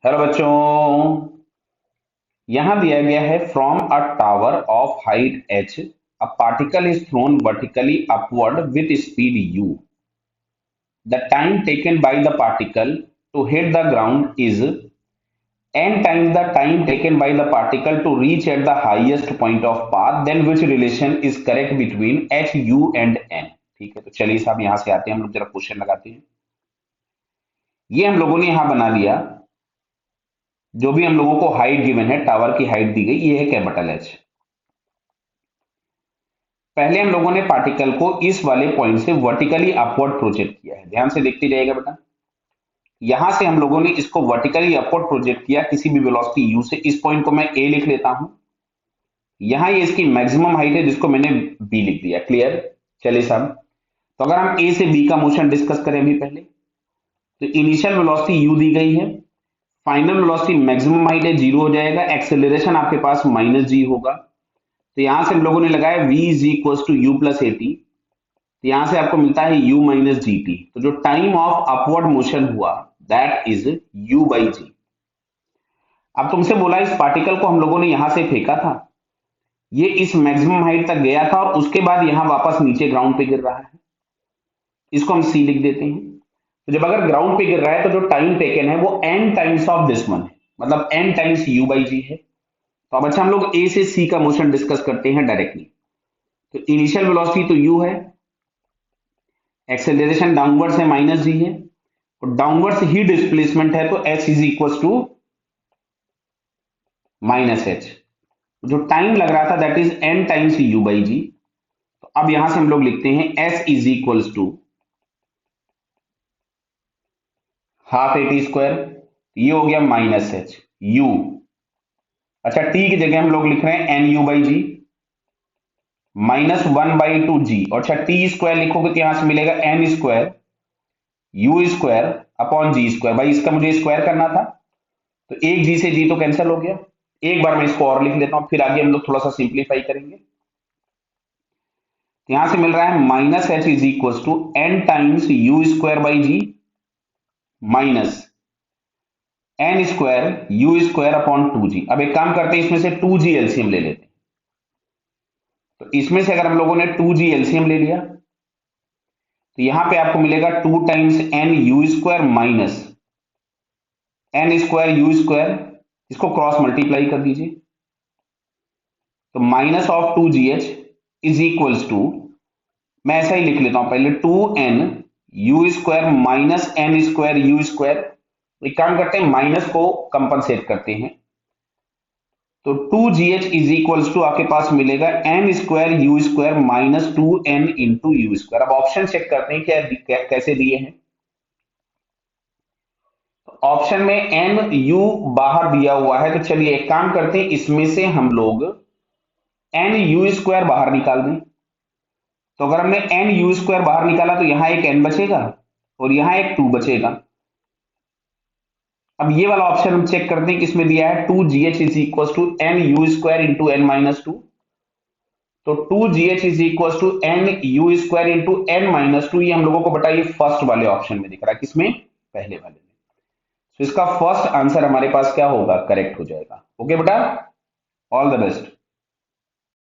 Hello बच्चों। यहां दिया गया है from a tower of height h a particle is thrown vertically upward with speed u. The time taken by the particle to hit the ground is n times the time taken by the particle to reach at the highest point of path. Then which relation is correct between h, u and n? ठीक है, तो चलिए साहब यहां से आते हैं, हम लोग जरा क्वेश्चन लगाते हैं। ये हम लोगों ने यहां बना लिया, जो भी हम लोगों को हाइट गिवन है, टावर की हाइट दी गई, ये है कैपिटल एच। पहले हम लोगों ने पार्टिकल को इस वाले पॉइंट से वर्टिकली अपवर्ड प्रोजेक्ट किया है। ध्यान से देखते जाइएगा बेटा। यहां से हम लोगों ने इसको वर्टिकली अपवर्ड प्रोजेक्ट किया किसी भी वेलोसिटी u से। इस पॉइंट को मैं a लिख लेता हूं। यहां ये इसकी मैक्सिमम हाइट है, जिसको मैंने b लिख दिया। क्लियर? चलिए साहब, तो अगर हम a से b का मोशन डिस्कस करें अभी पहले, तो इनिशियल वेलोसिटी u दी गई है, फाइनल वेलोसिटी मैक्सिमम हाइट है, 0 हो जाएगा। एक्सेलरेशन आपके पास -g होगा। तो यहां से हम लोगों ने लगाया v is equal to u plus at। तो यहां से आपको मिलता है u माइनस जी टी। तो जो टाइम ऑफ अपवर्ड मोशन हुआ दैट इज u बाई जी। अब तुमसे बोला इस पार्टिकल को हम लोगों ने यहां से फेंका था, ये इस मैक्सिमम हाइट तक गया था और उसके बाद यहां वापस नीचे ग्राउंड पे गिर रहा है। इसको हम सी लिख देते हैं। तो जब अगर ग्राउंड पे गिर रहा है तो जो टाइम टेकन है वो n times of this one है, मतलब n टाइम्स u बाई जी है। तो अब अच्छा, हम लोग a से c का मोशन डिस्कस करते हैं डायरेक्टली। तो इनिशियल वेलोसिटी तो u है, एक्सेलरेशन डाउनवर्ड से -g है, और डाउनवर्ड ही डिस्प्लेसमेंट है, तो h is equal to -h। जो टाइम लग रहा था that is n times u by g. तो अब यहां से हम लोग लिखते हैं s is equal to half a t square, ये हो गया -h u। अच्छा, t की जगह हम लोग लिख रहे हैं n u by ji -1/2g। और अच्छा, टी स्क्वायर लिखोगे तो यहां से मिलेगा n square u square upon g square. भाई इसका मुझे स्क्वायर करना था, तो एक जी से जी तो कैंसिल हो गया। एक बार मैं इसको और लिख लेता हूं, फिर आगे हम लोग थोड़ा सा सिंप्लीफाई करेंगे। तो यहां से मिल रहा है -h is equal to n times u square by g minus n square u square upon 2g। अब एक काम करते हैं, इसमें से 2g एलसीएम ले लेते हैं। तो इसमें से अगर हम लोगों ने 2g एलसीएम ले लिया, तो यहां पे आपको मिलेगा 2 times n u square minus n square u square. इसको क्रॉस मल्टीप्लाई कर दीजिए, तो minus of 2gh is equals to, मैं ऐसा ही लिख लेता हूं पहले, 2n u square minus n square u square. एक काम करते हैं, माइनस को कंपनसेट करते हैं, तो 2gh इज इक्वल्स टू आपके पास मिलेगा n square u square minus 2n into you square. अब ऑप्शन चेक करते हैं कैसे दिए हैं। ऑप्शन में n u बाहर दिया हुआ है, तो चलिए एक काम करते हैं, इसमें से हम लोग n u स्क्वायर बाहर निकाल दें। तो अगर हमने n u स्क्वायर बाहर निकाला तो यहां एक n बचेगा और यहां एक 2 बचेगा। अब ये वाला ऑप्शन हम चेक करते हैं, किसमें दिया है 2gh is equal to n u square into n minus 2। तो 2gh is equal to n u square into n minus 2, ये हम लोगों को बताइए फर्स्ट वाले ऑप्शन में दिख रहा है, किसमें? पहले वाले में। तो इसका फर्स्ट आंसर हमारे पास क्या होगा? करेक्ट हो जाएगा। ओके बेटा, ऑल द बेस्ट।